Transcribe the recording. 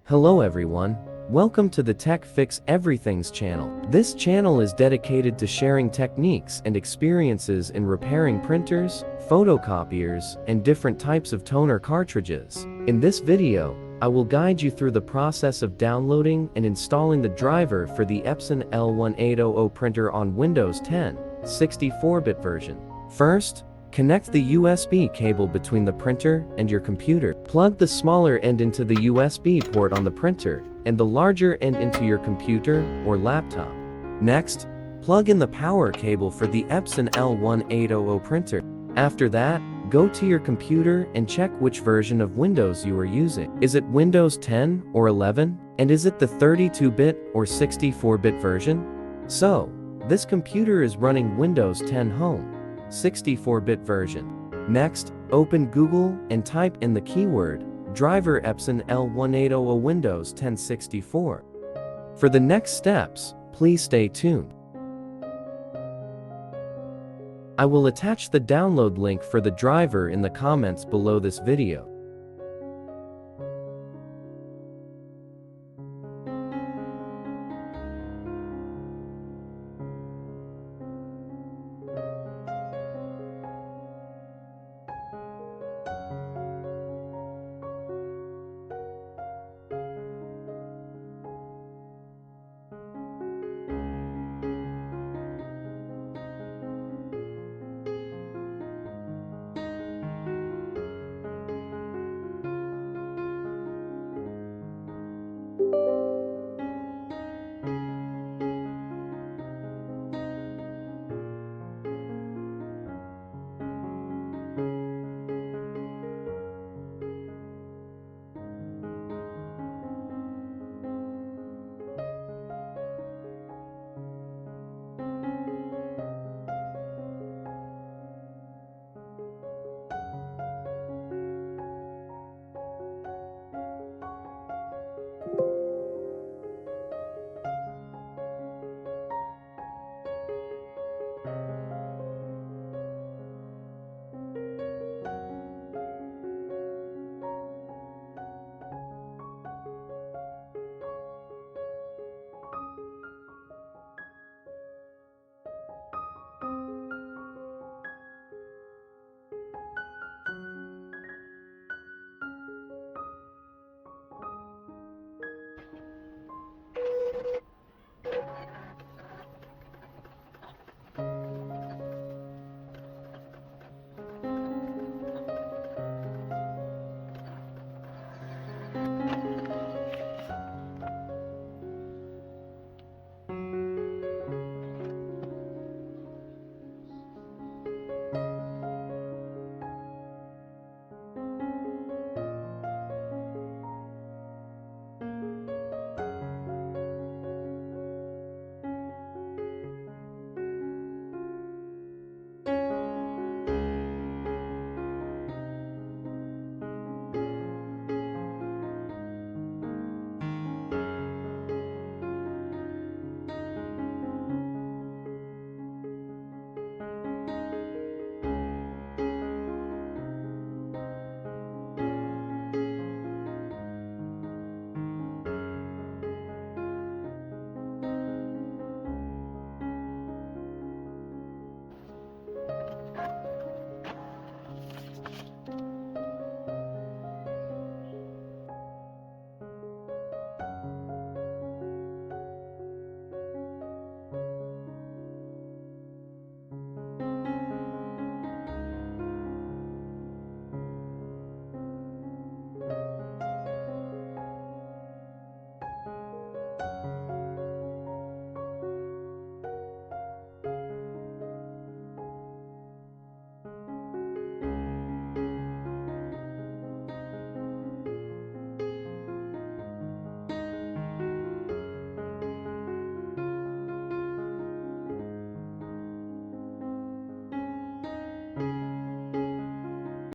Hello everyone, welcome to the Tech Fix Everything's channel. This channel is dedicated to sharing techniques and experiences in repairing printers, photocopiers, and different types of toner cartridges. In this video, I will guide you through the process of downloading and installing the driver for the Epson L1800 printer on Windows 10, 64-bit version. First, connect the USB cable between the printer and your computer. Plug the smaller end into the USB port on the printer and the larger end into your computer or laptop. Next, plug in the power cable for the Epson L1800 printer. After that, go to your computer and check which version of Windows you are using. Is it Windows 10 or 11? And is it the 32-bit or 64-bit version? So, this computer is running Windows 10 Home, 64-bit version. Next, open Google and type in the keyword driver Epson L1800 Windows 10 64. For the next steps, please stay tuned. I will attach the download link for the driver in the comments below this video.